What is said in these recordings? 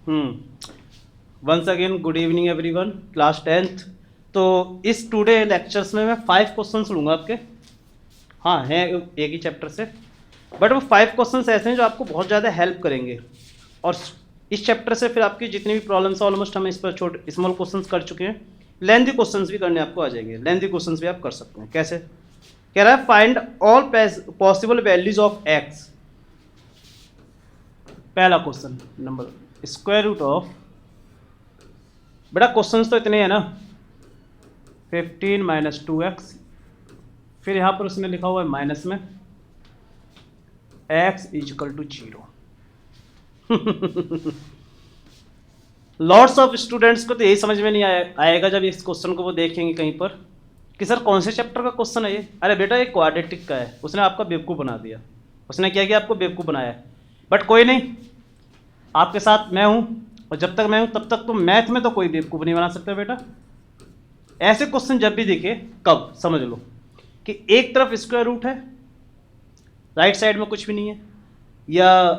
Once again good evening everyone, class 10th। तो इस today lectures में मैं 5 क्वेश्चंस लूँगा आपके। हाँ, हैं एक ही चैप्टर से, बट वो 5 क्वेश्चंस ऐसे हैं जो आपको बहुत ज़्यादा हेल्प करेंगे। और इस चैप्टर से फिर आपकी जितनी भी प्रॉब्लम्स ऑलमोस्ट हम इस पर छोटे स्मॉल क्वेश्चंस कर चुके हैं। लेंथी क्वेश्चंस भी करने आपको आ जाएंगे। लेंथी क्वेश्चंस भी आप कर सकते हैं। कैसे? कह रहा है find all possible values of x. पहला question number, square root of, बेटा क्वेश्चंस तो इतने हैं ना, 15 माइनस 2x, फिर यहाँ पर उसने लिखा हुआ है माइनस में x is equal to 0। Lots of students को तो यही समझ में नहीं आएगा जब इस क्वेश्चन को वो देखेंगे कहीं पर कि सर कौन से चैप्टर का क्वेश्चन है ये। अरे बेटा ये क्वाड्रेटिक का है, उसने आपका बेवकूफ़ बना दिया। उसने क्या किया? आपको बेवकूफ़ बनाया। बट कोई नहीं, आपके साथ मैं हूँ, और जब तक मैं हूँ तब तक तो मैथ में तो कोई बेवकूफ़ नहीं बना सकता बेटा। ऐसे क्वेश्चन जब भी दिखे, कब समझ लो कि एक तरफ स्क्वायर रूट है, राइट साइड में कुछ भी नहीं है, या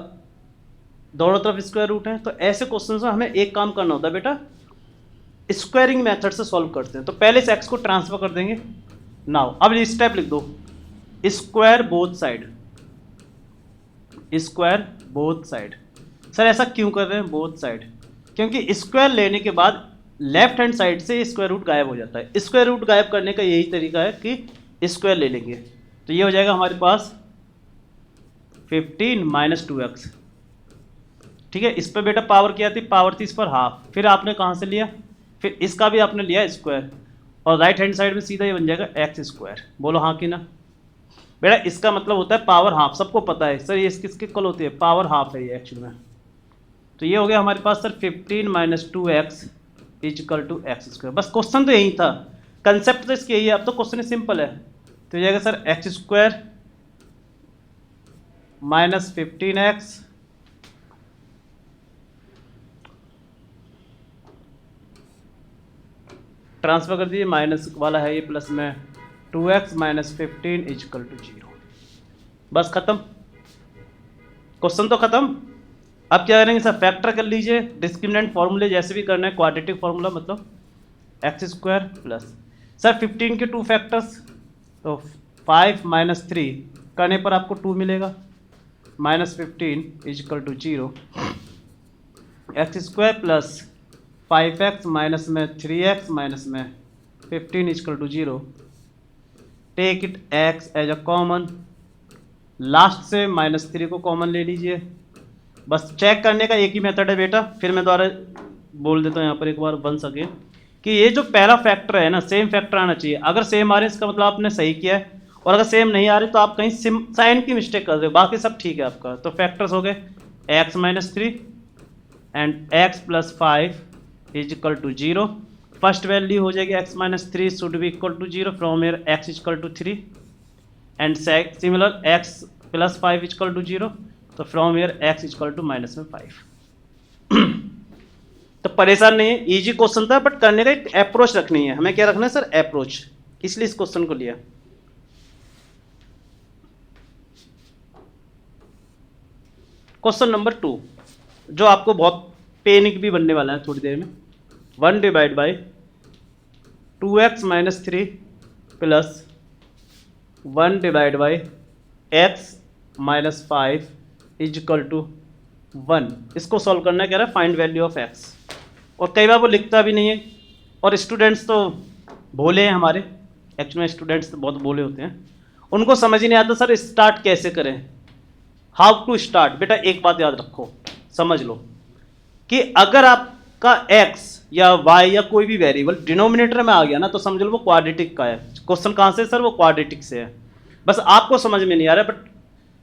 दोनों तरफ स्क्वायर रूट है, तो ऐसे क्वेश्चन में हमें एक काम करना होता है बेटा, स्क्वायरिंग मेथड से सॉल्व करते हैं। तो पहले इस एक्स को ट्रांसफर कर देंगे। नाउ अब स्टेप लिख दो, square both side. Square both side. Sir ऐसा क्यों कर रहे हैं बोथ साइड? क्योंकि स्क्वायर लेने के बाद लेफ्ट हैंड साइड से स्क्वायर रूट गायब हो जाता है। स्क्वायर रूट गायब करने का यही तरीका है कि स्क्वायर ले लेंगे। तो ये हो जाएगा हमारे पास 15 माइनस 2x। ठीक है, इस पर बेटा पावर क्या थी? पावर थी इस पर हाफ। फिर आपने कहाँ से लिया? फिर इसका भी आपने लिया स्क्वायर, और राइट हैंड साइड में सीधा ये बन जाएगा एक्स स्क्वायर। बोलो हाँ कि ना? बेटा इसका मतलब होता है पावर हाफ। सबको पता है सर ये किसके इक्वल होती है? पावर हाफ है ये एक्चुअल में। तो ये हो गया हमारे पास sir 15 minus 2x is equal to x square. बस क्वेश्चन तो यही था, कंसेप्ट तो इसकी यही है। अब तो क्वेश्चन सिंपल है। तो ये जाएगा sir x square minus 15x transfer कर दीजिए, माइनस वाला है ये, प्लस में 2x माइनस 15 इजकल टू 0। बस खत्म, क्वेश्चन तो खत्म। अब क्या करेंगे सर? फैक्टर कर लीजिए, डिस्क्रिमिनेंट फॉर्मूले जैसे भी करना है, क्वाड्रेटिक फॉर्मूला मतलब एक्स स्क्वायर प्लस सर 15 के 2 फैक्टर्स, तो 5 माइनस 3 करने पर आपको 2 मिलेगा, minus 15 is equal to 0। X square plus 5x minus में 3x माइनस में 15 is equal to 0। Take it x as a common, last से माइनस 3 को कॉमन ले लीजिए। बस चेक करने का एक ही मेथड है बेटा, फिर मैं दोबारा बोल देता हूँ यहाँ पर एक बार वंस अगेन कि ये जो पहला फैक्टर है ना, सेम फैक्टर आना चाहिए। अगर सेम आ रहे हैं इसका मतलब आपने सही किया है, और अगर सेम नहीं आ रहे तो आप कहीं साइन की मिस्टेक कर रहे हो, बाकी सब ठीक है आपका। तो फैक्टर्स हो गए x minus 3 and x plus 5 is equal to 0। First value हो जाएगी x minus 3 should be equal to 0 from here x is equal to 3 and similar x plus 5 is equal to 0, तो from here x is equal to minus में 5। तो परेशान नहीं है, easy question था, but करने का एक अप्रोच रखनी है हमें। क्या रखना है सर? अप्रोच। इसलिए इस क्वेश्चन को लिया। क्वेश्चन नंबर 2 जो आपको बहुत पेनिक भी बनने वाला है थोड़ी देर में। 1 divide by 2x minus 3 plus 1 divide by x minus 5 is equal to 1। इसको सॉल्व करना है, कह रहा है फाइंड वैल्यू ऑफ x। और कई बार वो लिखता भी नहीं है, और स्टूडेंट्स तो भोले हैं हमारे। एक्चुअली स्टूडेंट्स तो बहुत भोले होते हैं, उनको समझ ही नहीं आता सर स्टार्ट कैसे करें, हाउ टू स्टार्ट। बेटा एक बात याद रखो, समझ लो कि अगर आपका x या y या कोई भी वेरिएबल डिनोमिनेटर में आ गया ना, तो समझ लो वो क्वाड्रेटिक का है। क्वेश्चन कहाँ से सर? वो क्वाड्रेटिक से है। बस आपको समझ में नहीं आ रहा है, बट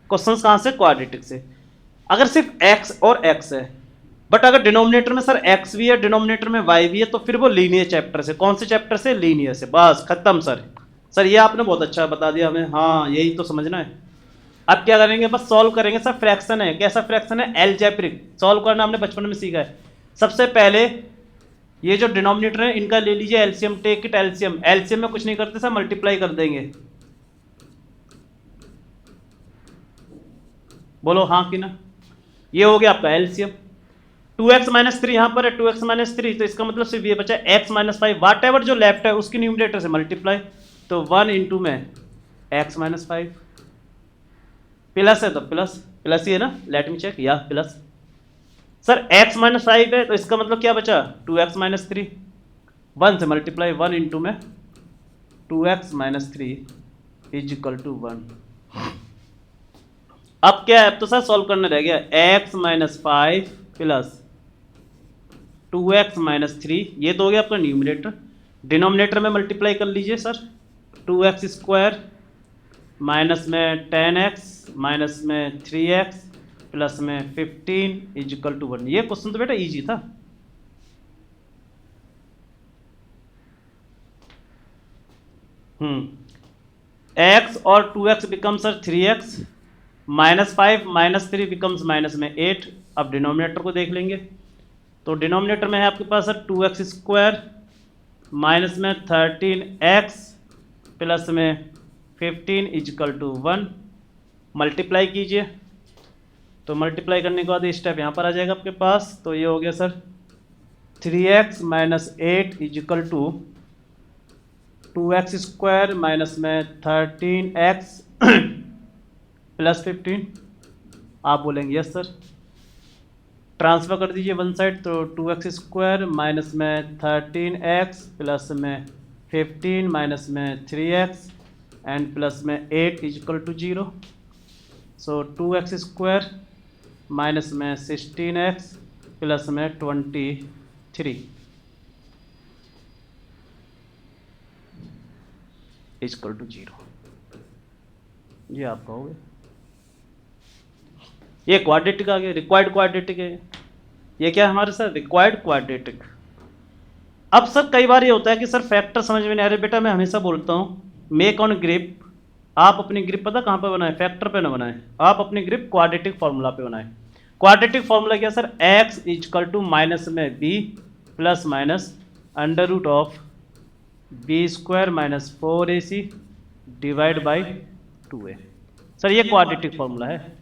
क्वेश्चन कहाँ से? क्वाड्रेटिक से। अगर सिर्फ x और x है, बट अगर डिनोमिनेटर में सर x भी है, डिनोमिनेटर में y भी है, तो फिर वो लीनियर चैप्टर से। कौन से चैप्टर से? लीनियर से। बस खत्म सर। सर ये आपने बहुत अच्छा बता दिया हमें, हाँ यही तो समझना है। अब क्या करेंगे? बस सॉल्व करेंगे सर। फ्रैक्शन है, कैसा फ्रैक्शन है? एलजेब्रिक सॉल्व करना हमने बचपन में सीखा है। सबसे पहले ये जो डिनोमिनेटर है इनका ले लीजिए LCM, take it LCM. LCM में कुछ नहीं करते सर, मल्टीप्लाई कर देंगे। बोलो हाँ कि ना? ये हो गया आपका एलसीएम। 2x माइनस थ्री यहाँ पर है, 2x माइनस थ्री, तो इसका मतलब सिर्फ ये बचा x माइनस फाइव, वाट एवर जो लेफ्ट है उसकी न्यूमरेटर से मल्टीप्लाई, तो 1 इंटू में x माइनस फाइव, प्लस है तो प्लस प्लस ही है ना, लेट मी चेक, या plus. Sir x minus five है तो इसका मतलब क्या बचा 2x माइनस थ्री, 1 से मल्टीप्लाई, 1 इंटू में 2x minus three is equal to 1। अब क्या है, अब तो सर सॉल्व करना रह गया, x minus five plus 2x minus three, ये तो हो गया आपका न्यूमरेटर, डिनोमिनेटर में मल्टीप्लाई कर लीजिए सर, 2x स्क्वायर माइनस में 10x माइनस में 3x प्लस में 15 इज इक्वल टू 1। ये क्वेश्चन तो बेटा इजी था। x और 2x become sir 3x, minus five minus three becomes minus में 8। अब डिनोमिनेटर को देख लेंगे, तो डिनोमिनेटर में है आपके पास सर 2x स्क्वायर माइनस में 13x प्लस में 15 इजकल टू 1। मल्टीप्लाई कीजिए, तो मल्टीप्लाई करने के बाद ये स्टेप यहाँ पर आ जाएगा आपके पास, तो ये हो गया sir 3x minus 8 is equal to 2x square minus में 13x प्लस 15। आप बोलेंगे यस सर, ट्रांसफर कर दीजिए वन साइड, तो 2x स्क्वायर माइनस में 13x प्लस में 15 माइनस में 3x एंड प्लस में 8 is equal to 0। So 2x square minus में 16x प्लस में 23 इजकल टू 0। ये आपका हो गया, ये क्वाड्रेटिक आ गया, रिक्वायर्ड क्वाड्रेटिक है। ये क्या है हमारे सर, रिक्वायर्ड क्वाड्रेटिक। अब सर कई बार ये होता है कि सर फैक्टर समझ में नहीं आ रहे, बेटा मैं हमेशा बोलता हूँ मेक ऑन ग्रिप, आप अपनी ग्रिप पता कहाँ पे बनाए, फैक्टर पे ना बनाए, आप अपनी ग्रिप क्वाड्रेटिक फॉर्मूला पे बनाए। क्वाड्रेटिक फॉर्मूला क्या sir, x is equal to minus में b plus minus under root of B square minus 4ac divide by 2a। Sir ये क्वाड्रेटिक फॉर्मूला है,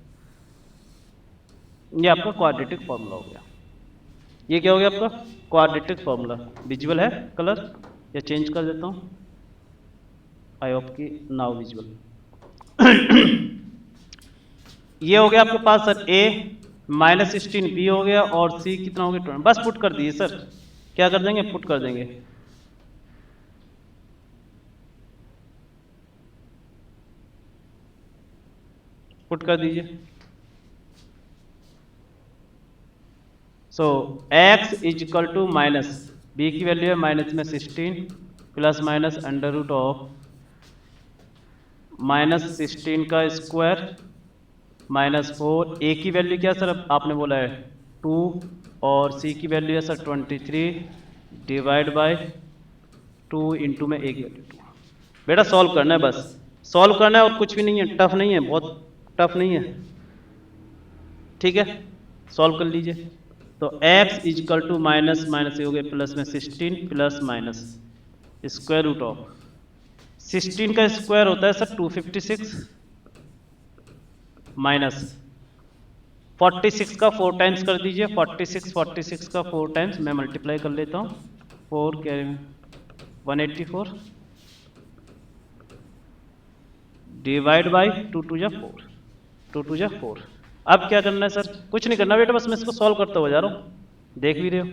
ये आपका क्वाड्रेटिक फॉर्मूला हो गया। ये क्या हो गया आपका क्वाड्रेटिक फॉर्मूला। विजुअल है कलर या चेंज कर देता हूँ, आई होप की नाउ विजुअल। ये हो गया आपके पास सर a माइनस 16 b हो गया और c कितना हो गया 20। बस पुट कर दिए सर, क्या कर देंगे, पुट कर देंगे। पुट कर दीजिए। So x is equal to minus b की वैल्यू है माइनस में 16 plus minus under root of minus 16 का स्क्वायर माइनस 4। a की वैल्यू क्या सर आपने बोला है 2 और c की वैल्यू है सर 23 डिवाइड बाय 2 इंटू में a की वैल्यू 2। बेटा सॉल्व करना है, बस सॉल्व करना है और कुछ भी नहीं है, टफ नहीं है, बहुत टफ नहीं है, ठीक है। सॉल्व कर लीजिए, तो x is equal to minus minus ये हो गया प्लस में 16 plus minus square root of 16 का स्क्वायर होता है सर 256 माइनस 46 का 4 टाइम्स कर दीजिए, 46 का 4 टाइम्स मैं मल्टीप्लाई कर लेता हूँ, 4 कैरी में 184 डिवाइड बाई 2 टू जा 4, 2 टू जा 4। अब क्या करना है सर, कुछ नहीं करना बेटा, बस मैं इसको सॉल्व करता हुआ जा रहा हूँ, देख भी रहे हो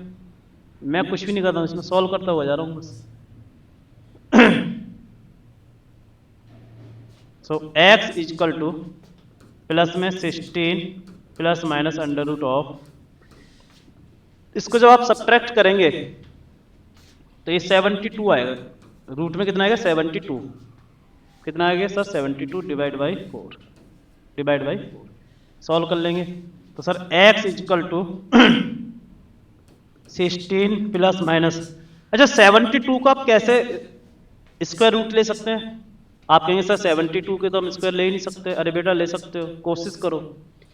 मैं कुछ भी नहीं कर रहा हूँ, इसमें सॉल्व करता हुआ जा रहा हूँ बस। So x is equal to plus में 16 plus minus under root of, इसको जब आप सब्ट्रैक्ट करेंगे तो ये 72 आएगा, रूट में कितना आएगा 72, कितना आएगा sir 72 divide by 4, divide by 4। Solve कर लेंगे, तो sir x is equal to 16 plus minus, अच्छा 72 को आप कैसे स्क्वायर रूट ले सकते हैं, आप कहेंगे सर 72 के तो हम स्क्वायर ले ही नहीं सकते। अरे बेटा ले सकते हो, कोशिश करो,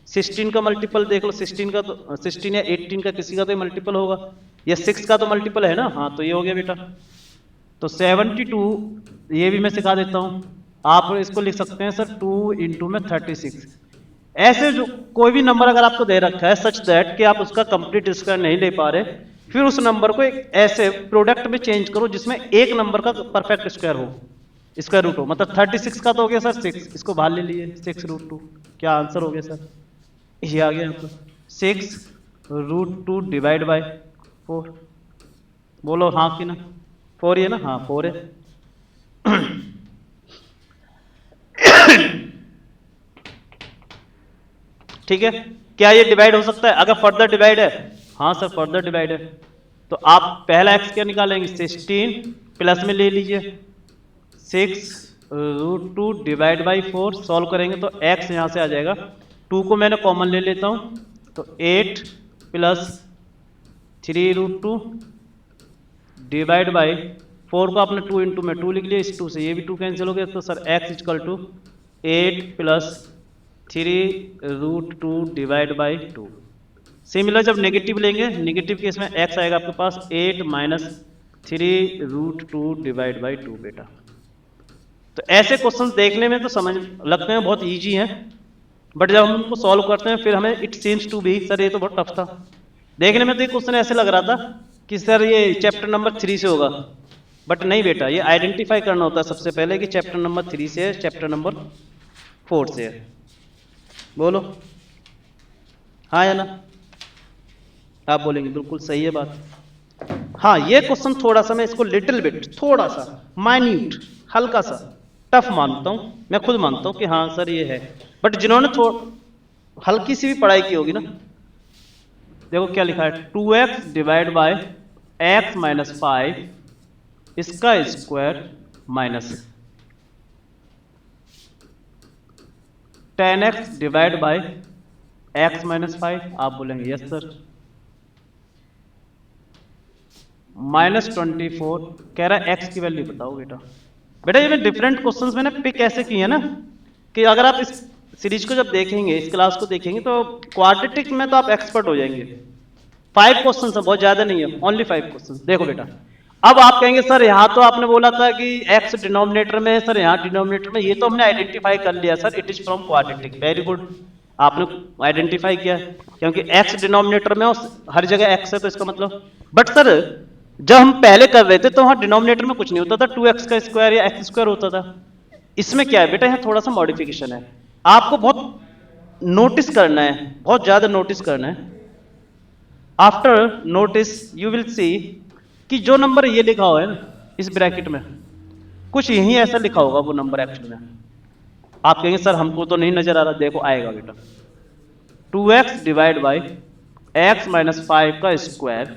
16 का मल्टीपल देख लो, 16 का तो 16 या 18 का किसी का तो मल्टीपल होगा, या 6 का तो मल्टीपल है ना, हाँ तो ये हो गया बेटा। तो 72 ये भी मैं सिखा देता हूँ, आप इसको लिख सकते हैं सर 2 इंटू में 36, ऐसे जो कोई भी नंबर अगर आपको दे रखा है सच दैट कि आप उसका कंप्लीट स्क्वायर नहीं ले पा रहे, फिर उस नंबर को एक ऐसे प्रोडक्ट में चेंज करो जिसमें एक नंबर का परफेक्ट स्क्वायर हो, स्क्वायर रूट हो। मतलब 36 का तो हो गया सर 6, इसको बाहर ले लिए 6√2, क्या आंसर हो गया सर? ये आ गया आपका 6√2 डिवाइड बाय 4। बोलो हाँ कि ना? 4 ही है ना? हाँ 4 है। ठीक है, क्या ये डिवाइड हो सकता है? अगर फर्दर डिवाइड है, हाँ सर फर्दर डिवाइड है, तो आप पहला एक्स क्या निकालेंगे? 16 प्लस में ले लीजिए 6√2 डिवाइड बाई 4, सॉल्व करेंगे तो एक्स यहाँ से आ जाएगा, 2 को मैंने कॉमन ले लेता हूँ तो 8 प्लस 3√2 डिवाइड बाई 4 को आपने 2 इंटू में 2 लिख लिया, इस 2 से ये भी 2 कैंसिल हो गया, तो sir x equal to 8 plus 3√2 divide by 2। Similar जब नेगेटिव लेंगे, नेगेटिव केस में x आएगा आपके पास 8 माइनस 3√2 डिवाइड बाई 2 बेटा। तो ऐसे क्वेश्चन देखने में तो समझ लगते हैं बहुत इजी हैं, बट जब हम उनको सॉल्व करते हैं फिर हमें it seems to be sir ये तो बहुत टफ था। देखने में तो ये क्वेश्चन ऐसे लग रहा था कि सर ये चैप्टर नंबर 3 से होगा, बट नहीं बेटा, ये आइडेंटिफाई करना होता है सबसे पहले कि चैप्टर नंबर 3 से है, चैप्टर नंबर 4 से है। बोलो हाँ या ना? आप बोलेंगे बिल्कुल सही है बात। हाँ ये क्वेश्चन थोड़ा सा मैं इसको लिटिल बिट, थोड़ा सा माइन्यूट, हल्का सा टफ मानता हूं, मैं खुद मानता हूं कि हाँ सर ये है, बट जिन्होंने हल्की सी भी पढ़ाई की होगी ना, देखो क्या लिखा है 2x divide by x minus 5 इसका square minus 10x divide by x minus 5। आप बोलेंगे यस सर। -24 कह रहा है x की वैल्यू बताओ बेटा। बेटा ये मैं डिफरेंट क्वेश्चंस मैंने पिक ऐसे किए हैं ना कि अगर आप इस सीरीज को जब देखेंगे, इस क्लास को देखेंगे तो क्वाड्रेटिक में तो आप एक्सपर्ट हो जाएंगे। 5 क्वेश्चंस है, बहुत ज्यादा नहीं है, ओनली 5 क्वेश्चंस। देखो बेटा अब आप कहेंगे सर यहाँ तो आपने बोला था कि x डिनोमिनेटर में है, सर यहाँ डिनोमिनेटर में, ये तो हमने आइडेंटिफाई कर लिया sir, it is from quadratic. Very good, आपने आइडेंटिफाई किया क्योंकि x डिनोमिनेटर में और हर जगह x है, तो इसका मतलब। बट सर जब हम पहले कर रहे थे तो वहां डिनोमिनेटर में कुछ नहीं होता था, 2x का स्क्वायर या x स्क्वायर होता था। इसमें क्या है बेटा, यहाँ थोड़ा सा मॉडिफिकेशन है, आपको बहुत नोटिस करना है, बहुत ज्यादा नोटिस करना है। After notice you will see कि जो नंबर ये लिखा हुआ है ना इस ब्रैकेट में, कुछ यही ऐसा लिखा होगा वो नंबर एक्चुअली में। आप कहेंगे सर हमको तो नहीं नजर आ रहा, देखो आएगा बेटा 2x divide by x minus 5 का स्क्वायर।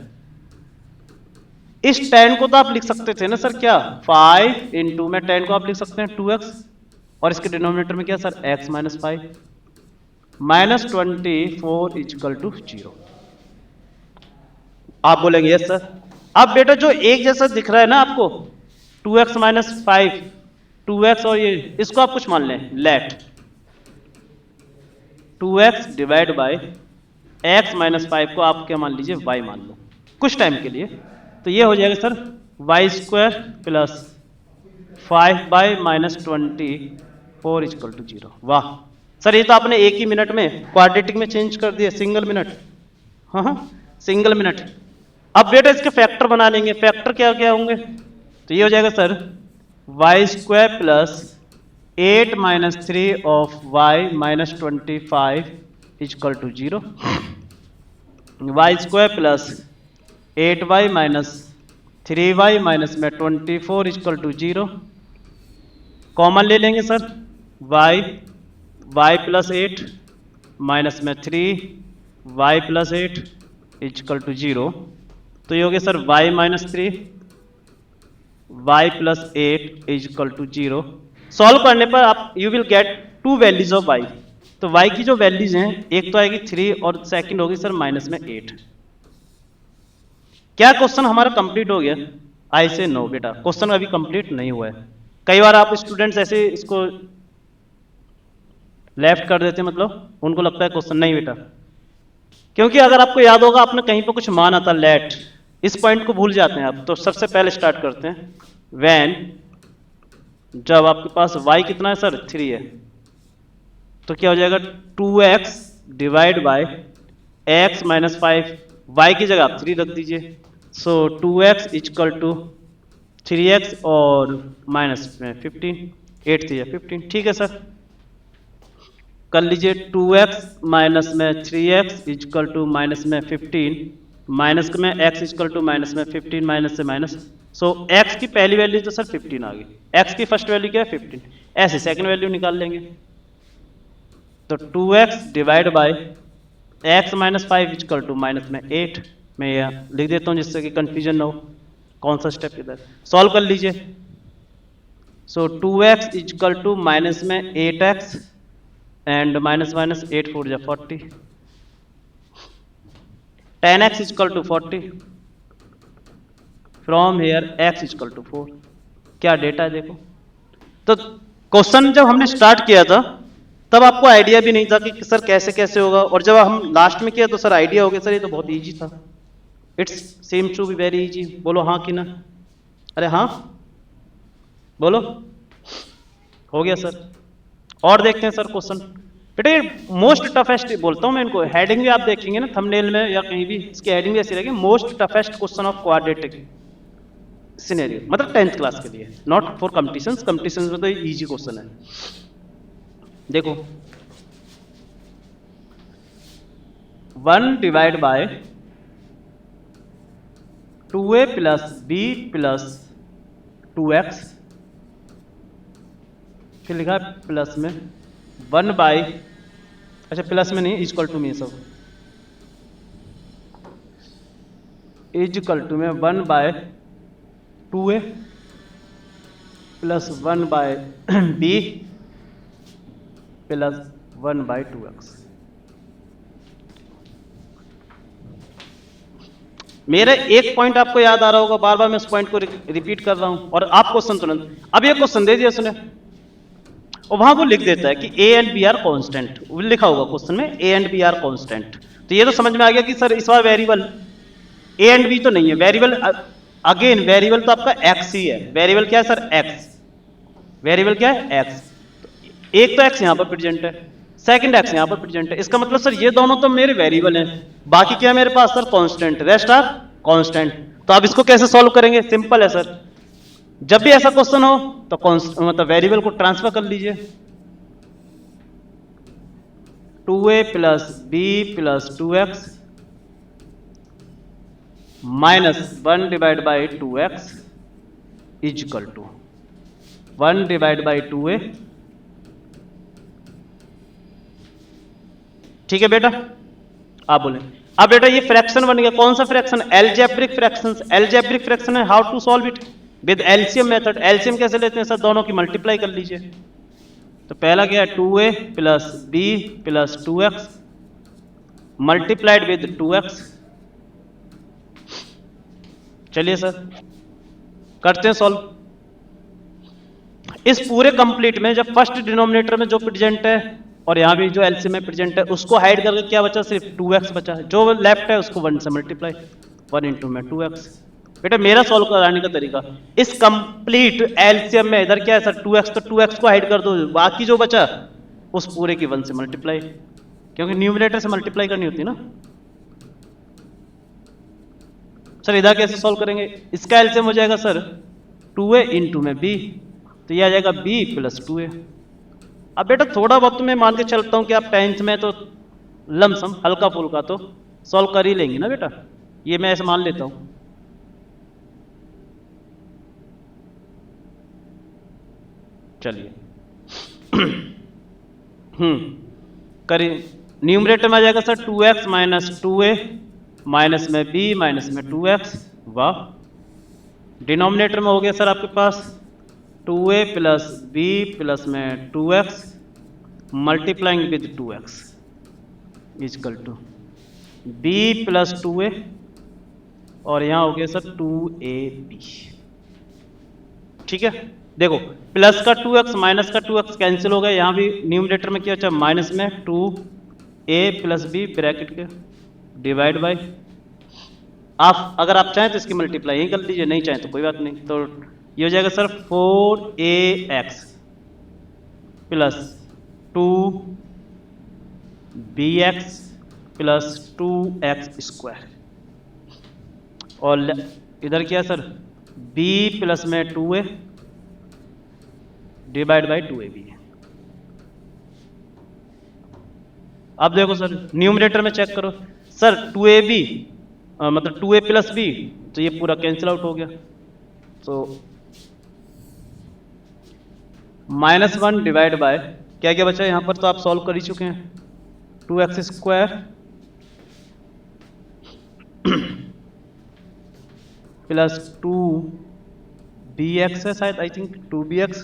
इस 10 को तो आप लिख सकते थे ना सर, क्या 5 इंटू में 10 को आप लिख सकते हैं 2x, और इसके डिनोमिनेटर में क्या sir x minus 5 minus 24 equal to 0। आप बोलेंगे यस सर। अब बेटा जो एक जैसा दिख रहा है ना आपको 2x माइनस 5, 2x और ये, इसको आप कुछ मान लें, let 2x divide by x minus 5 को आप क्या मान लीजिए y मान लो कुछ टाइम के लिए, तो ये हो जाएगा sir y square plus 5 by minus 24 equal to 0। वाह सर ये तो आपने एक ही मिनट में क्वाड्रेटिक में चेंज कर दिया, सिंगल मिनट। हाँ हाँ सिंगल मिनट। अब बेटा इसके फैक्टर बना लेंगे, फैक्टर क्या क्या होंगे, तो ये हो जाएगा sir y square plus 8 minus 3 of y minus 25 equal to 0, y square plus 8y minus 3y minus में 24 इक्वल टू 0, कॉमन ले लेंगे सर y प्लस 8 माइनस में 3y प्लस 8 इक्वल टू 0, तो ये हो गया sir y minus 3 y plus 8 equal to 0। Solve करने पर आप you will get 2 values of y। तो y की जो वैल्यूज हैं, एक तो आएगी 3 और सेकंड होगी सर माइनस में 8। क्या क्वेश्चन हमारा कंप्लीट हो गया? आई से नो बेटा, क्वेश्चन अभी कंप्लीट नहीं हुआ है। कई बार आप स्टूडेंट्स ऐसे इसको लेफ्ट कर देते हैं, मतलब उनको लगता है क्वेश्चन नहीं बेटा, क्योंकि अगर आपको याद होगा आपने कहीं पर कुछ माना था लेट, इस पॉइंट को भूल जाते हैं आप। तो सबसे पहले स्टार्ट करते हैं व्हेन, जब आपके पास y कितना है सर 3 है, तो क्या हो जाएगा 2x divide by x minus 5, y की जगह आप 3 रख दीजिए। सो 2x इक्वल टू 3x और माइनस में 15, 8 3 15। ठीक है सर, कर लीजिए 2x माइनस में 3x इक्वल टू माइनस में 15, माइनस में x इक्वल टू माइनस में 15, माइनस से माइनस। सो x की पहली वैल्यू तो सर 15 आ गई, x की फर्स्ट वैल्यू क्या है 15, ऐसे सेकंड वैल्यू निकाल लेंगे। तो 2x divide by x minus 5 equal to minus में 8, मैं यह लिख देता हूँ जिससे कि कंफ्यूजन ना हो कौन सा स्टेप किधर। सॉल्व कर लीजिए। सो 2x इक्वल टू माइनस में 8x एंड माइनस माइनस 8 4 जा 40, 10x equal to 40 from here x equal to 4। क्या डेटा है देखो। तो क्वेश्चन जब हमने स्टार्ट किया था तब आपको आइडिया भी नहीं था कि सर कैसे कैसे होगा, और जब हम लास्ट में किया तो सर आइडिया हो गया सर ये तो बहुत इजी था। It's seems to be very easy. बोलो हाँ कि ना? अरे हाँ बोलो, हो गया सर। और देखते हैं सर क्वेश्चन। बेटा ये मोस्ट टफेस्ट बोलता हूं मैं इनको, हेडिंग भी आप देखेंगे ना थंबनेल में या कहीं भी, इसकी हेडिंग भी ऐसी रहेगी, most toughest question of quadratic scenario, मतलब 10th क्लास के लिए, नॉट फॉर कंपटीशंस। कंपटीशंस में तो इजी क्वेश्चन है। देखो 1 divide by 2a plus b plus 2x, फिर लिखा है प्लस में 1 बाय, अच्छा प्लस में नहीं, इक्वल टू में सब इक्वल टू में 1 by 2a plus 1 by b plus 1 by 2x। मेरा एक पॉइंट आपको याद आ रहा होगा, बार बार मैं उस पॉइंट को रिपीट कर रहा हूं, और आप क्वेश्चन तुरंत, अब ये क्वेश्चन दे दिया सुने, और वहां वो लिख देता है कि a and b are constant, लिखा होगा क्वेश्चन में a and b are constant. तो ये तो समझ में आ गया कि सर इस बार वेरिएबल a एंड b तो नहीं है, वेरिएबल अगेन वेरिएबल तो आपका x ही है। वेरिएबल क्या है सर? x। वेरिएबल क्या है? x। एक तो x यहां पर प्रेजेंट है, सेकंड x यहां पर प्रेजेंट है, इसका मतलब सर ये दोनों तो मेरे वेरिएबल हैं, बाकी क्या है मेरे पास sir? Constant, rest are constant. तो अब इसको कैसे सॉल्व करेंगे? सिंपल है सर, जब भी ऐसा क्वेश्चन हो तो मतलब वेरिएबल को ट्रांसफर कर लीजिए। 2a plus b plus 2x minus 1 divide by 2x is equal to 1 divide by 2a। ठीक है बेटा, आप बोले। अब बेटा ये फ्रैक्शन बन गया, कौन सा fraction? Algebraic fraction. Algebraic fraction है, how to solve it? With LCM method. LCM कैसे लेते हैं सर? दोनों की मल्टीप्लाई कर लीजिए। तो पहला क्या है? 2a plus b plus 2x multiplied with 2x। चलिए सर करते हैं सॉल्व। इस पूरे कंप्लीट में जब फर्स्ट डिनोमिनेटर में जो प्रेजेंट है और यहां भी जो एलसीएम में प्रेजेंट है उसको हाइड करके क्या बचा? सिर्फ 2x बचा है। जो लेफ्ट है उसको 1 से मल्टीप्लाई, 1 इंटू में 2x। बेटा मेरा सॉल्व कराने का तरीका, इस कंप्लीट एलसीएम में इधर क्या है सर? 2x, तो 2x को हाइड कर दो, बाकी जो बचा उस पूरे की 1 से मल्टीप्लाई, क्योंकि न्यूमरेटर से मल्टीप्लाई करनी होती है ना। सर इधर कैसे सॉल्व करेंगे? इसका एलसीएम हो जाएगा सर 2a इंटू में b, तो यह आ जाएगा b प्लस 2a। अब बेटा थोड़ा बहुत तो मैं मान के चलता हूं कि आप 10th में तो लमसम हल्का फुल्का तो सॉल्व कर ही लेंगे ना बेटा, ये मैं ऐसे मान लेता हूं। चलिए करिए। न्यूमरेटर में आ जाएगा sir 2x minus 2a minus में b माइनस में 2x। वाह, डिनोमिनेटर में हो गया सर आपके पास 2a प्लस b प्लस में 2x multiplying with 2x is equal to b plus 2a, और यहां हो गया सर 2ab। ठीक है, देखो प्लस का 2x माइनस का 2x कैंसिल हो गया, यहां भी न्यूमरेटर में क्या बचा? माइनस में 2a प्लस b ब्रैकेट के डिवाइड बाय, आप अगर आप चाहें तो इसकी मल्टीप्लाई यही कर लीजिए, नहीं चाहें तो कोई बात नहीं। तो ये हो जाएगा sir 4ax plus 2 b x plus 2x²। और इधर क्या है सर, b प्लस में 2a डिवाइड बाई 2ab है। अब देखो सर न्यूमरेटर में चेक करो सर, 2ab मतलब 2a प्लस b, तो ये पूरा कैंसिल आउट हो गया। तो -1 डिवाइड बाय क्या क्या बचा यहाँ पर, तो आप सॉल्व कर ही चुके हैं, 2x² प्लस 2bx है शायद, I think 2bx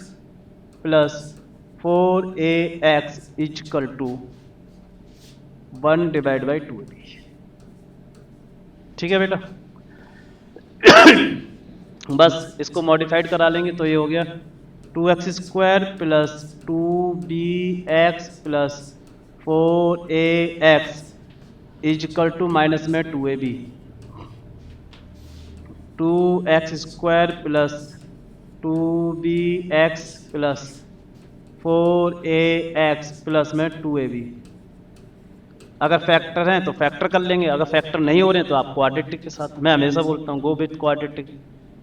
plus 4ax equal to 1 divide by 2ab। ठीक है बेटा, बस इसको मॉडिफाइड करा लेंगे तो ये हो गया 2x² plus 2bx plus 4ax equal to minus में 2ab, 2x² plus 2bx plus 4ax plus में 2ab। अगर फैक्टर हैं तो फैक्टर कर लेंगे, अगर फैक्टर नहीं हो रहे हैं तो आप क्वाड्रेटिक के साथ, मैं हमेशा बोलता हूँ go with quadratic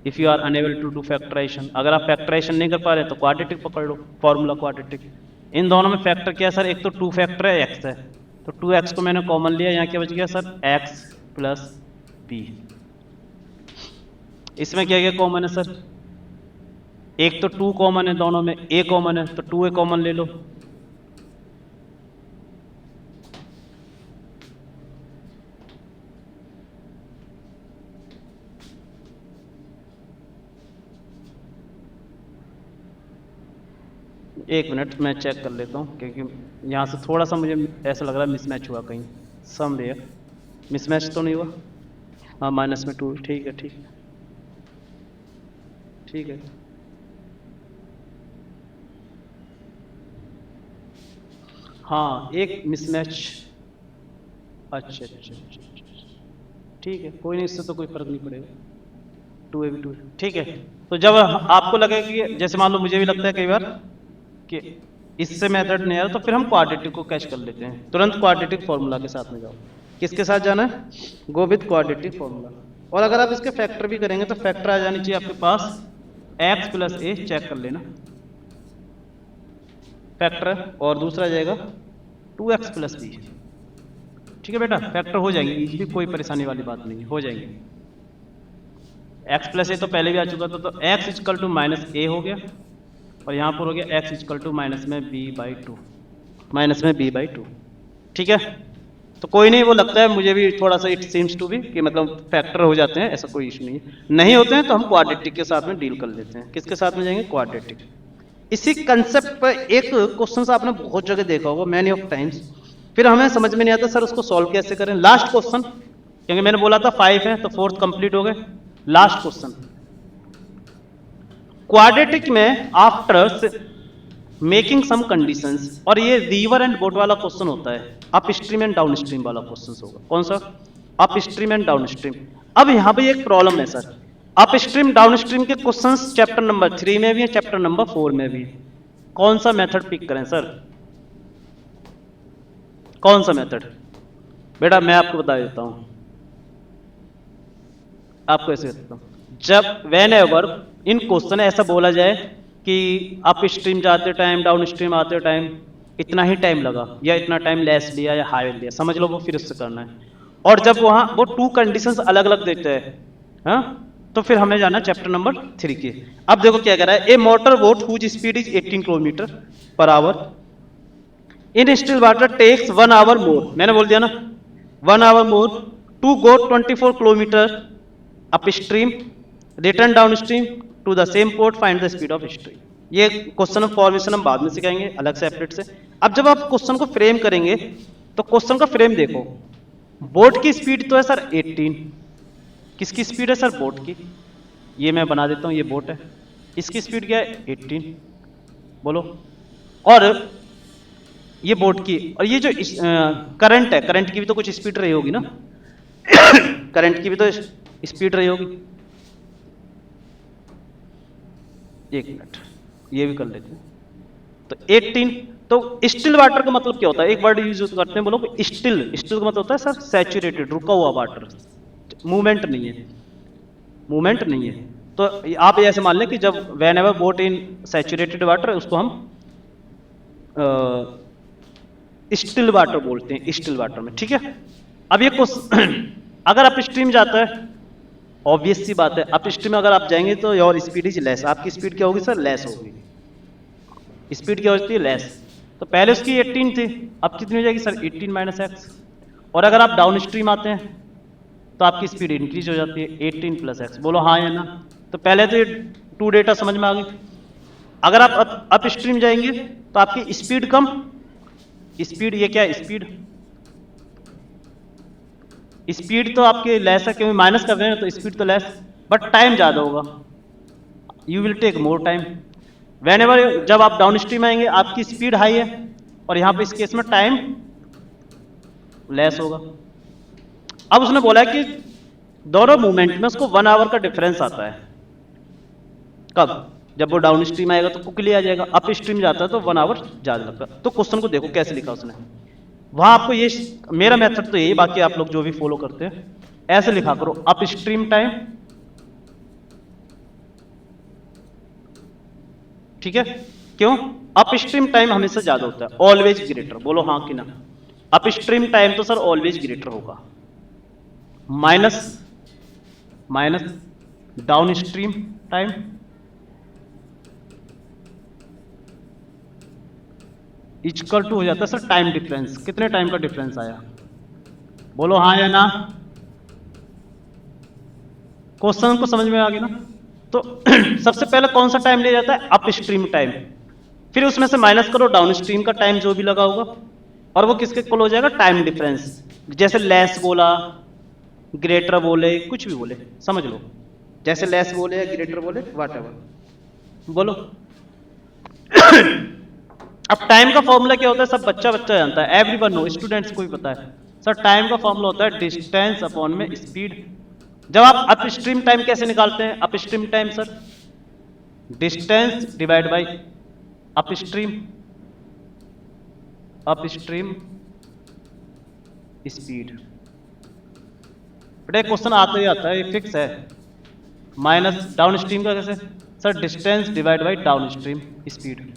if you are unable to do factorisation. अगर आप फैक्टराइजेशन नहीं कर पा रहे तो क्वाड्रेटिक पकड़ लो, फॉर्मूला क्वाड्रेटिक। इन दोनों में फैक्टर क्या है सर, एक तो 2 फैक्टर है, x है, तो 2x को मैंने कॉमन लिया, यहाँ क्या बच गया सर, x प्लस b। इसमें क्या क्या कॉमन है सर, एक तो 2 कॉमन है दोनों में, a कॉमन है तो 2a कॉमन ले लो, एक मिनट मैं चेक कर लेता हूँ क्योंकि यहाँ से थोड़ा सा मुझे ऐसा लग रहा है मिसमैच हुआ कहीं, सम रे मिसमैच तो नहीं हुआ, हाँ -2, ठीक है ठीक है ठीक है। हाँ एक मिसमैच, अच्छा अच्छा ठीक है, कोई नहीं, इससे तो कोई फर्क नहीं पड़ेगा, 2a भी 2, ठीक है। तो जब आपको लगे कि जैसे मान लो मुझे भी लगता है कई बार कि इससे मेथड नहीं आ रहा, तो फिर हम क्वाड्रेटिक को कैच कर लेते हैं, तुरंत क्वाड्रेटिक फॉर्मूला के साथ में जाओ। किसके साथ जाना है, गो विथ क्वाड्रेटिक फॉर्मूला। और अगर आप इसके फैक्टर भी करेंगे तो फैक्टर आ जानी चाहिए आपके पास x प्लस a, चेक कर लेना फैक्टर, और दूसरा जाएगा 2x प्लस b। ठीक है बेटा, फैक्टर हो जाएंगे, ये कोई परेशानी वाली बात नहीं है, हो जाएंगे। x प्लस a तो पहले भी आ चुका था, तो x equal to minus a हो गया, और यहाँ पर हो गया x इक्वल टू माइनस में b/2, माइनस में b/2। ठीक है, तो कोई नहीं, वो लगता है मुझे भी थोड़ा सा, इट सीम्स टू बी कि मतलब फैक्टर हो जाते हैं, ऐसा कोई इशू नहीं है। नहीं होते हैं तो हम क्वाड्रेटिक के साथ में डील कर लेते हैं। किसके साथ में जाएंगे, क्वाड्रेटिक। इसी कंसेप्ट पर एक क्वेश्चन आपने बहुत जगह देखा होगा, मैनी ऑफ टाइम्स, फिर हमें समझ में नहीं आता सर उसको सॉल्व कैसे करें। लास्ट क्वेश्चन, क्योंकि मैंने बोला था 5 है तो 4th कंप्लीट हो गए। लास्ट क्वेश्चन क्वाड्रेटिक में आफ्टर मेकिंग सम कंडीशंस, और ये रिवर एंड बोट वाला क्वेश्चन होता है, up stream and down stream वाला क्वेश्चन होगा। कौन सा, up stream and down stream. अब यहाँ पे एक प्रॉब्लम है sir, up stream down stream के क्वेश्चंस चैप्टर नंबर 3 में भी है, चैप्टर नंबर 4 में भी है। कौन सा मेथड पिक करें सर, कौन सा मेथड? बेटा मैं आपको बता देता हूं, आपको ऐसे देता हूं, जब वेन एवर इन क्वेश्चन ऐसा बोला जाए कि अप स्ट्रीम जाते टाइम डाउन स्ट्रीम आते टाइम इतना ही टाइम लगा, या इतना टाइम लेस लिया या हाई लिया, समझ लो वो फिर उससे करना है। और जब वहां वो 2 कंडीशंस अलग अलग देते हैं, हाँ, तो फिर हमें जाना चैप्टर नंबर 3 के। अब देखो क्या कह रहा है, a motor boat whose speed is 18 kilometre per hour in still water takes 1 hour more, मैंने बोल दिया ना 1 hour more to go 24 kilometre upstream, return downstream to the same port, find the speed of stream. ये question formation हम बाद में सिखाएंगे अलग सेपरेट से। अब जब आप क्वेश्चन को फ्रेम करेंगे तो क्वेश्चन का फ्रेम देखो, बोट की स्पीड तो है सर 18, किसकी स्पीड है सर, बोट की, ये मैं बना देता हूं, ये बोट है, इसकी स्पीड क्या है 18, बोलो, और ये बोट की, और ये जो करंट है, करंट की भी तो कुछ स्पीड रही होगी ना करंट की भी तो स्पीड रही होगी, एक मिनट ये भी कर लेते हैं। तो 18 तो स्टिल वाटर का मतलब क्या होता है? एक वर्ड यूज करते हैं, बोलो स्टिल। स्टिल का मतलब होता है सर सैचुरेटेड, रुका हुआ वाटर, मूवमेंट नहीं है, मूवमेंट नहीं है। तो आप ऐसे मान लें कि जब when ever boat in saturated water, उसको हम स्टिल वाटर बोलते हैं, स्टिल वाटर में, ठीक है। अब ये अगर आप स्ट्रीम जाता है, ऑब्वियस सी बात है, अप स्ट्रीम में अगर आप जाएंगे तो योर स्पीड इज लेस। आपकी स्पीड क्या होगी सर? लेस होगी। स्पीड क्या होती है? लेस। तो पहले उसकी 18 थी, अब कितनी हो जाएगी सर? 18 minus x. और अगर आप डाउन स्ट्रीम आते हैं तो आपकी स्पीड इंक्रीज हो जाती है, 18 प्लस एक्स। बोलो हाँ या ना? तो पहले तो ये टू डेटा समझ में आ गई। अगर आप अप स्ट्रीम जाएंगे तो आपकी स्पीड कम, स्पीड ये क्या है? स्पीड तो आपके लेस है, क्योंकि माइनस कर रहे हैं तो स्पीड तो लेस, बट टाइम ज्यादा होगा। You will take more time. Whenever, जब आप डाउन स्ट्रीम आएंगे आपकी स्पीड हाई है, और यहां पे इस केस में टाइम लेस होगा। अब उसने बोला है कि दोनों मूवमेंट में उसको 1 आवर का डिफरेंस आता है। कब? जब वो डाउन स्ट्रीम आएगा तो क्विकली आ जाएगा, अप स्ट्रीम जाता है तो 1 आवर ज्यादा लगता है। तो क्वेश्चन को देखो कैसे लिखा उसने। वहां आपको ये, मेरा मेथड तो यही, बाकी आप लोग जो भी फॉलो करते हैं ऐसे लिखा करो, अप स्ट्रीम टाइम, ठीक है। क्यों? अप स्ट्रीम टाइम हमेशा ज्यादा होता है, ऑलवेज ग्रेटर। बोलो हाँ कि ना? अप स्ट्रीम टाइम तो सर ऑलवेज ग्रेटर होगा, minus downstream time equal to हो जाता है सर टाइम डिफरेंस। कितने टाइम का डिफरेंस आया? बोलो हाँ या ना? क्वेश्चन को समझ में आ गया ना? तो सबसे पहले कौन सा टाइम लिया जाता है? Up stream time. फिर उसमें से माइनस करो डाउन स्ट्रीम का टाइम जो भी लगा होगा, और वो किसके इक्वल हो जाएगा? Time difference. जैसे लेस बोला, ग्रेटर बोले, कुछ भी बोले समझ लो, जैसे लेस बोले या ग्रेटर बोले, व्हाटएवर बोलो। अब टाइम का फॉर्मूला क्या होता है? सब बच्चा जानता है, एवरीवन नो, स्टूडेंट्स को भी पता है सर। टाइम का फॉर्मूला होता है डिस्टेंस अपॉन में स्पीड। जब आप अप स्ट्रीम टाइम कैसे निकालते हैं? Up stream time sir distance divide bye up stream speed. बेटा क्वेश्चन आता ही आता है, फिक्स है। माइनस डाउन स्ट्रीम का कैसे sir? Distance divide by downstream speed,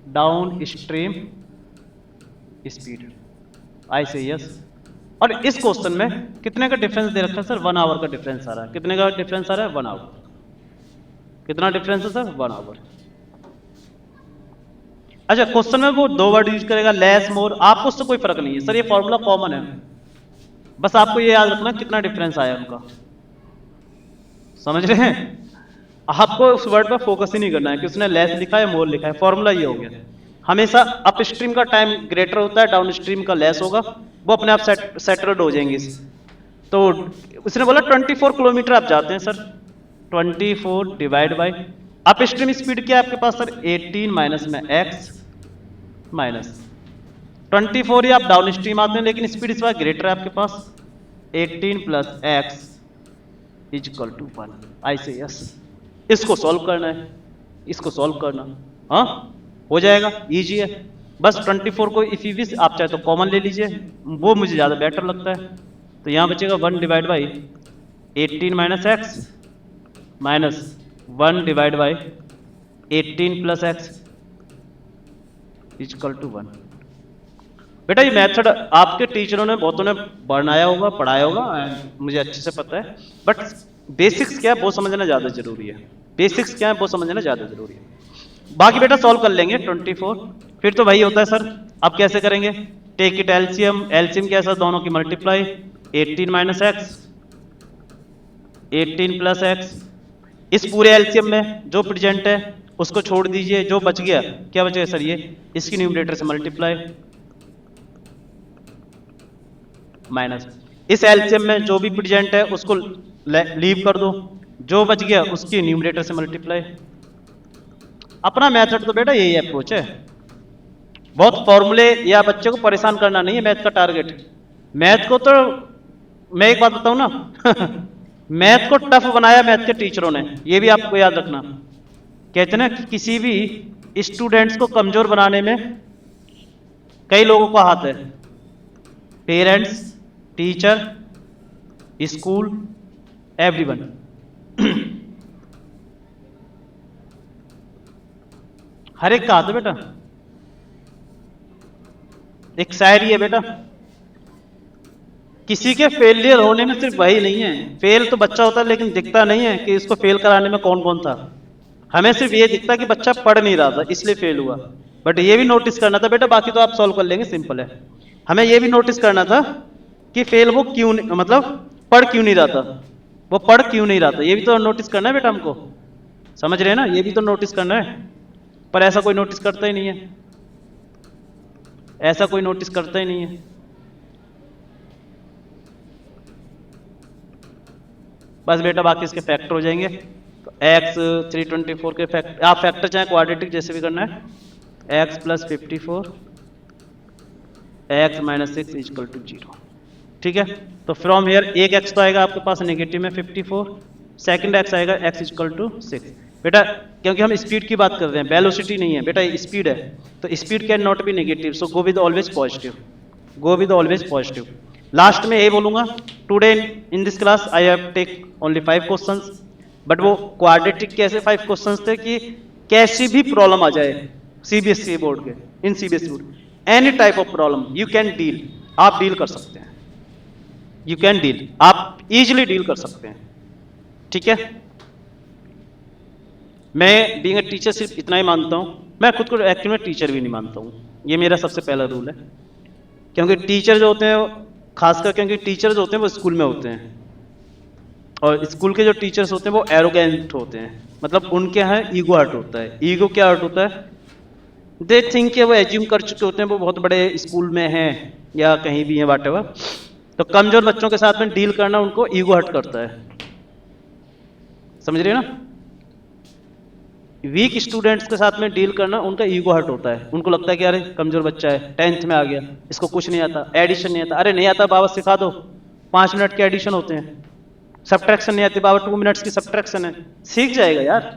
downstream speed. I say yes. और इस क्वेश्चन में कितने का डिफरेंस दे रखा है सर? 1 आवर का डिफरेंस आ रहा है। कितने का डिफरेंस आ रहा है? 1 आवर। कितना डिफरेंस है सर? 1 आवर। अच्छा, क्वेश्चन में वो 2 वर्ड यूज करेगा, लेस मोर। आपको उससे कोई फर्क नहीं है सर, ये फॉर्मूला कॉमन है। बस आपको ये याद रखना कितना डिफरेंस आया उनका, समझ रहे हैं? आपको उस वर्ड पर फोकस ही नहीं करना है कि उसने लेस लिखा है मोर लिखा है, फॉर्मूला ये हो गया। हमेशा अप स्ट्रीम का टाइम ग्रेटर होता है, डाउन स्ट्रीम का लेस होगा, वो अपने आप सेटल्ड हो जाएंगे। तो उसने बोला 24 किलोमीटर आप जाते हैं sir, 24 divide by up stream speed क्या है आपके पास सर? 18 माइनस में एक्स माइनस 24 ही आप डाउन स्ट्रीम आते हैं, लेकिन स्पीड इस बार ग्रेटर है आपके पास, 18 plus x is equal to 1। I say yes. इसको सॉल्व करना है, इसको सॉल्व करना, हाँ हो जाएगा, इजी है। बस 24 को इफ यू विश आप चाहे तो कॉमन ले लीजिए, वो मुझे ज़्यादा बेटर लगता है। तो यहाँ बचेगा 1 divide by 18 minus x minus 1 divide by 18 plus x equal to 1। बेटा ये मेथड आपके टीचरों ने बहुतों ने बनाया होगा, पढ़ाया होगा, मुझे अच्छे से पता है, बट बेसिक्स क्या है वो समझना ज़्यादा जरूरी है। बेसिक्स क्या है वो समझना ज़्यादा जरूरी है। बाकी बेटा सॉल्व कर लेंगे 24, फिर तो वही होता है सर। अब कैसे करेंगे? Take it LCM. एलसीएम क्या है सर? दोनों की multiply, 18 minus x 18 plus x. इस पूरे एलसीएम में जो प्रेजेंट है उसको छोड़ दीजिए, जो बच गया क्या बचेगा सर? ये इसकी न्यूमरेटर से मल्टीप्लाई माइनस इस एलसीएम में जो भी प्रेजेंट है उसको लीव कर दो, जो बच गया उसकी न्यूमरेटर से मल्टीप्लाई। अपना मेथड तो बेटा यही अप्रोच है, बहुत फॉर्मूले या बच्चे को परेशान करना नहीं है मैथ का टारगेट। मैथ को तो मैं एक बात बताऊं ना मैथ को टफ बनाया मैथ के टीचरों ने, ये भी आपको याद रखना। कहते ना कि किसी भी स्टूडेंट्स को कमजोर बनाने में कई लोगों का हाथ है, पेरेंट्स, टीचर, स्कूल, एवरीवन। हर एक का हाथ है बेटा। एक शायरी है बेटा, किसी के फेलियर होने में सिर्फ वही नहीं है, फेल तो बच्चा होता है लेकिन दिखता नहीं है कि इसको फेल कराने में कौन कौन था। हमें सिर्फ ये दिखता कि बच्चा पढ़ नहीं रहा था इसलिए फेल हुआ, बट ये भी नोटिस करना था बेटा, बाकी तो आप सॉल्व कर लेंगे, सिंपल है। हमें ये भी नोटिस करना था कि फेल वो क्यों मतलब पढ़ क्यों नहीं रहा था, वो पढ़ क्यों नहीं रहा था, ये भी तो नोटिस करना है बेटा हमको, समझ रहे हैं ना, ये भी तो नोटिस करना है। पर ऐसा कोई नोटिस करता ही नहीं है, ऐसा कोई नोटिस करता ही नहीं है। बस बेटा बाकी इसके फैक्टर हो जाएंगे। तो x 324 के फैक्टर, आप फैक्टर चाहे क्वाड्रेटिक जैसे भी करना है, x plus 54 x minus 6 equal to 0। ठीक है, तो फ्रॉम हेयर एक x तो आएगा आपके पास नेगेटिव में 54, सेकंड x आएगा x इक्वल टू 6। बेटा क्योंकि हम स्पीड की बात कर रहे हैं, वेलोसिटी नहीं है बेटा, स्पीड है, तो speed can not be negative, so go with always positive, go with always positive. Last में यही बोलूंगा, today in this class I have take only 5 questions, but वो क्वाड्रेटिक के ऐसे 5 क्वेश्चंस थे कि कैसी भी प्रॉब्लम आ जाए सीबीएसई बोर्ड के, इन CBSE board, any type of problem you can deal, आप डील कर सकते हैं, यू कैन डील, आप इजीली डील कर सकते हैं। ठीक है, मैं बीइंग अ टीचर सिर्फ इतना ही मानता हूं, मैं खुद को एक्चुअली में टीचर भी नहीं मानता हूं, ये मेरा सबसे पहला रूल है। क्योंकि टीचर जो होते हैं, खासकर क्योंकि टीचर जो होते हैं वो स्कूल में होते हैं, और स्कूल के जो टीचर्स होते हैं वो एरोगेंट होते हैं, मतलब उनके यहाँ ईगो हर्ट होता है। ईगो क्या हर्ट होता है, दे थिंक कि वो एज्यूम कर चुके होते हैं वो बहुत बड़े स्कूल में हैं या कहीं भी हैं व्हाटएवर, तो कमजोर बच्चों के साथ में डील करना उनको ईगो हर्ट करता है, समझ रहे हो ना। वीक स्टूडेंट्स के साथ में डील करना उनका ईगो हर्ट होता है, उनको लगता है कि अरे कमजोर बच्चा है, 10th में आ गया, इसको कुछ नहीं आता, एडिशन नहीं आता, अरे नहीं आता बाबा सिखा दो, 5 मिनट के एडिशन होते हैं, सब्ट्रैक्शन नहीं आती बाबा 2 मिनट्स की सब्ट्रैक्शन है, सीख जाएगा यार।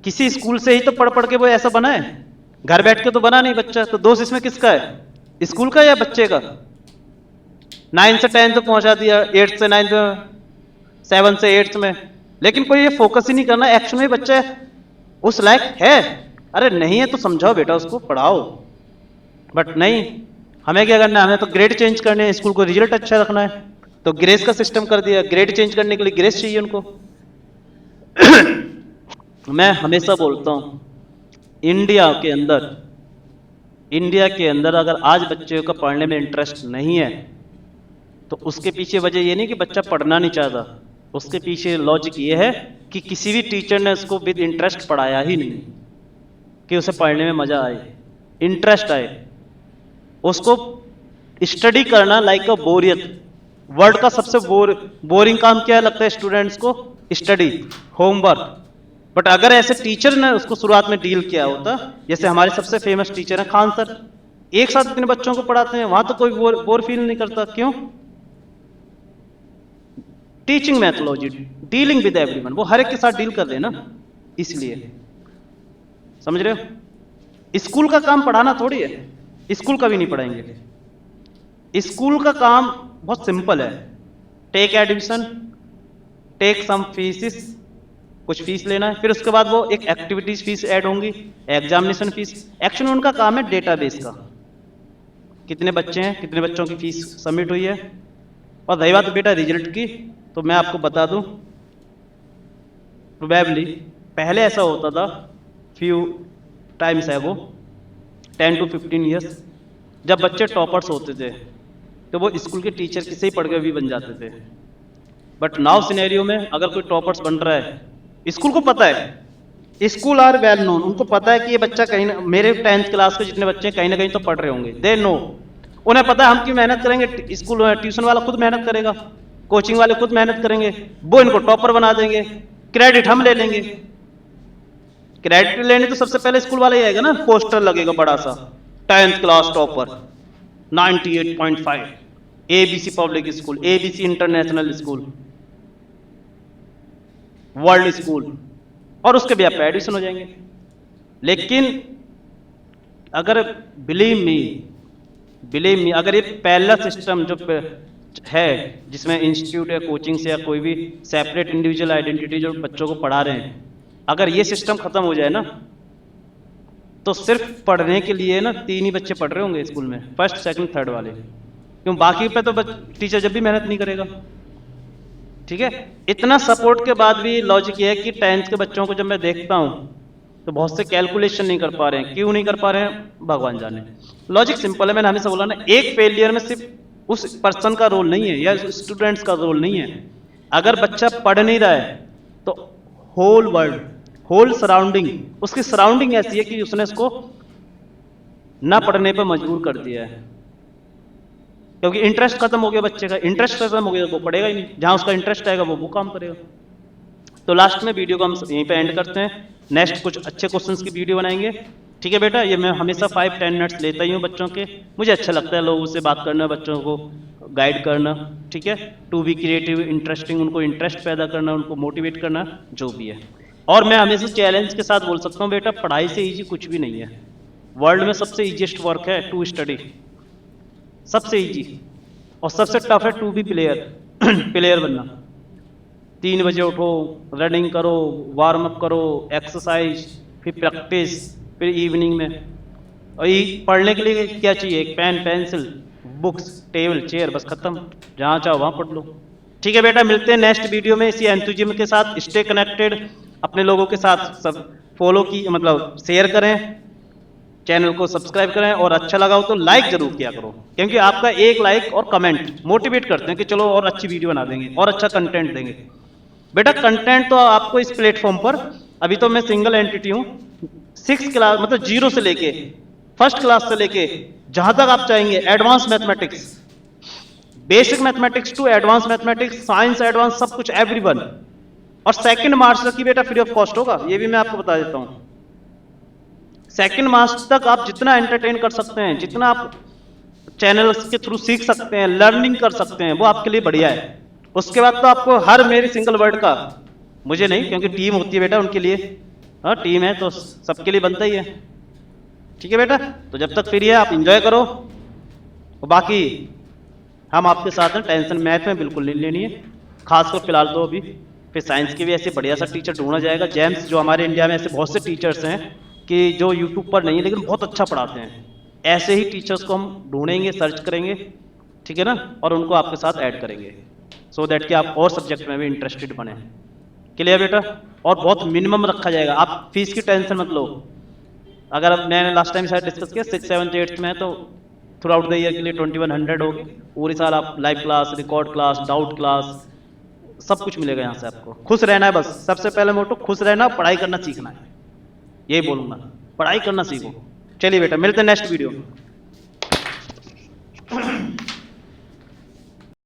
किसी स्कूल से ही तो पढ़ पढ़ के वो ऐसा बना है, घर बैठ के तो बना नहीं बच्चा, तो दोष इसमें किसका है, स्कूल का या बच्चे का। 9 से 10 तो पहुंचा दिया, 8 से 9, 7 से 8 में, लेकिन कोई ये फोकस ही नहीं करना एक्शन में बच्चा उस लायक है, अरे नहीं है तो समझाओ बेटा उसको, पढ़ाओ, बट नहीं, हमें क्या करना है, हमें तो ग्रेड चेंज करने हैं, स्कूल को रिजल्ट अच्छा रखना है, तो ग्रेस का सिस्टम कर दिया, ग्रेड चेंज करने के लिए ग्रेस चाहिए उनको। मैं हमेशा बोलता हूं इंडिया के अंदर अगर आज बच्चे का पढ़ने में इंटरेस्ट नहीं है तो उसके पीछे वजह ये नहीं कि बच्चा पढ़ना नहीं चाहता, उसके पीछे लॉजिक ये है कि किसी भी टीचर ने उसको विद इंटरेस्ट पढ़ाया ही नहीं कि उसे पढ़ने में मजा आए, इंटरेस्ट आए। उसको स्टडी करना लाइक अ बोरियत, वर्ल्ड का सबसे बोरिंग काम क्या लगता है स्टूडेंट्स को, स्टडी, होमवर्क। बट अगर ऐसे टीचर ने उसको शुरुआत में डील किया होता, जैसे हमारे सबसे फेमस टीचर हैं खान सर, एक साथ इतने बच्चों को पढ़ाते हैं, वहां तो कोई बोर फील नहीं करता, क्यों, teaching methodology, dealing with everyone, वो हर एक के साथ डील कर रहे हैं ना, इसलिए, समझ रहे हो। स्कूल का काम पढ़ाना थोड़ी है, स्कूल का भी नहीं पढ़ाएंगे, स्कूल का काम बहुत सिंपल है, take admission, take some fees, कुछ फीस लेना है, फिर उसके बाद वो एक एक्टिविटीज फीस ऐड होंगी, एग्जामिनेशन फीस, एक्चुअली उनका काम है डेटाबेस का, कितने बच्चे हैं, कितने बच्चों की फीस सबमिट हुई है। और रही बात बेटा रिजल्ट की, तो मैं आपको बता दूं, प्रोबेबली पहले ऐसा होता था फ्यू टाइम्स है वो 10 to 15 ईयर्स, जब बच्चे टॉपर्स होते थे तो वो स्कूल के टीचर किसे ही पढ़ के भी बन जाते थे। बट नाउ सिनेरियो में अगर कोई टॉपर्स बन रहा है, स्कूल को पता है, स्कूल आर वेल नोन, उनको पता है कि ये बच्चा कहीं ना, मेरे 10th क्लास के जितने बच्चे कहीं ना कहीं तो पढ़ रहे होंगे, दे नो, उन्हें पता है हम क्यों मेहनत करेंगे, स्कूल ट्यूशन वाला खुद मेहनत करेगा, कोचिंग वाले खुद मेहनत करेंगे, वो इनको टॉपर बना देंगे, क्रेडिट हम ले लेंगे। क्रेडिट लेने तो सबसे पहले स्कूल वाला ही आएगा ना, पोस्टर लगेगा बड़ा सा, 10th class topper 98.5, ABC public school, ABC international school, world school, और उसके भी आप एडिशन हो जाएंगे। लेकिन अगर बिलीव मी अगर ये पहला सिस्टम जो है जिसमें इंस्टीट्यूट या कोचिंग से या कोई भी सेपरेट इंडिविजुअल आइडेंटिटी जो बच्चों को पढ़ा रहे हैं, अगर ये सिस्टम खत्म हो जाए ना, तो सिर्फ पढ़ने के लिए ना 3 ही बच्चे पढ़ रहे होंगे स्कूल में, फर्स्ट सेकंड थर्ड वाले, क्यों बाकी पे तो टीचर जब भी मेहनत नहीं करेगा। ठीक है, इतना सपोर्ट के बाद भी लॉजिक ये है कि 10th के बच्चों को जब मैं देखता हूँ तो बहुत से कैलकुलेशन नहीं कर पा रहे हैं। क्यों नहीं कर पा रहे हैं भगवान जाने। लॉजिक सिंपल है, मैंने हमेशा बोला ना, एक फेलियर में सिर्फ उस पर्सन का रोल नहीं है या स्टूडेंट्स का रोल नहीं है। अगर बच्चा पढ़ नहीं रहा है तो होल वर्ल्ड, होल सराउंडिंग, उसकी सराउंडिंग ऐसी है कि उसने उसको ना पढ़ने पर मजबूर कर दिया है, क्योंकि इंटरेस्ट खत्म हो गया बच्चे का। इंटरेस्ट खत्म हो गया वो पढ़ेगा ही नहीं, जहां उसका इंटरेस्ट आएगा वो काम करेगा। तो लास्ट में वीडियो को हम यहीं पे एंड करते हैं, नेक्स्ट कुछ अच्छे क्वेश्चंस की वीडियो बनाएंगे। ठीक है बेटा, ये मैं हमेशा 5-10 मिनट्स लेता ही हूँ बच्चों के, मुझे अच्छा लगता है लोगों से बात करना, बच्चों को गाइड करना। ठीक है, टू बी क्रिएटिव, इंटरेस्टिंग, उनको इंटरेस्ट पैदा करना, उनको मोटिवेट करना, जो भी है। और मैं हमेशा चैलेंज के साथ बोल सकता हूँ बेटा, पढ़ाई से ईजी कुछ भी नहीं है। वर्ल्ड में सबसे ईजीएस्ट वर्क है टू स्टडी, सबसे इजी, और सबसे टफ है टू बी प्लेयर बनना। 3 बजे उठो, रनिंग करो, वार्म अप करो, एक्सरसाइज, फिर प्रैक्टिस, फिर इवनिंग में। और ये पढ़ने के लिए क्या चाहिए? एक pen, pencil, books, table, chair, बस खत्म, जहाँ चाहो वहाँ पढ़ लो। ठीक है बेटा, मिलते हैं नेक्स्ट वीडियो में इसी एंथुजिज्म के साथ। स्टे कनेक्टेड, अपने लोगों के साथ सब फॉलो की, मतलब शेयर करें, चैनल को सब्सक्राइब करें, और अच्छा लगा हो तो लाइक जरूर किया करो, क्योंकि आपका एक लाइक और कमेंट मोटिवेट करते हैं कि चलो और अच्छी वीडियो बना देंगे और अच्छा कंटेंट देंगे। बेटा कंटेंट तो आपको इस प्लेटफॉर्म पर, अभी तो मैं सिंगल एंटिटी हूँ, 6 क्लास मतलब 0 से लेके फर्स्ट क्लास से लेके जहां तक आप चाहेंगे, advance mathematics, basic mathematics to advance mathematics, science advance, सब कुछ एवरीवन। और सेकंड मार्च तक की बेटा फ्री ऑफ कॉस्ट होगा, ये भी मैं आपको बता देता हूँ। सेकंड मार्च तक आप जितना एंटरटेन कर सकते हैं, जितना आप चैनल्स के थ्रू सीख सकते हैं, लर्निंग कर सकते हैं, वो आपके लिए बढ़िया है। उसके बाद तो आपको हर मेरी सिंगल वर्ड का, मुझे नहीं, क्योंकि टीम होती है बेटा उनके लिए, हाँ टीम है तो सबके लिए बनता ही है। ठीक है बेटा, तो जब तक फ्री है आप एंजॉय करो, और बाकी हम आपके साथ हैं, टेंशन मैथ में बिल्कुल नहीं लेनी है, खासकर फिलहाल तो अभी। फिर साइंस के भी ऐसे बढ़िया सा टीचर ढूंढा जाएगा, जेम्स, जो हमारे इंडिया में ऐसे बहुत से टीचर्स हैं कि जो यूट्यूब पर नहीं है लेकिन बहुत अच्छा पढ़ाते हैं, ऐसे ही टीचर्स को हम ढूंढेंगे, सर्च करेंगे, ठीक है ना, और उनको आपके साथ ऐड करेंगे, सो दैट कि आप और सब्जेक्ट में भी इंटरेस्टेड बने। क्लियर बेटा? और बहुत मिनिमम रखा जाएगा, आप फीस की टेंशन मत लो। अगर अब मैंने लास्ट टाइम शायद डिस्कस किया 6th 7th 8th में, तो थ्रू आउट द ईयर के लिए 2100 होगी, पूरी साल आप live class, record class, doubt class, सब कुछ मिलेगा यहाँ से आपको। खुश रहना है बस, सबसे पहले मोटो खुश रहना, पढ़ाई करना सीखना है, यही बोलूंगा, पढ़ाई करना सीखो। चलिए बेटा, मिलते हैं नेक्स्ट वीडियो में।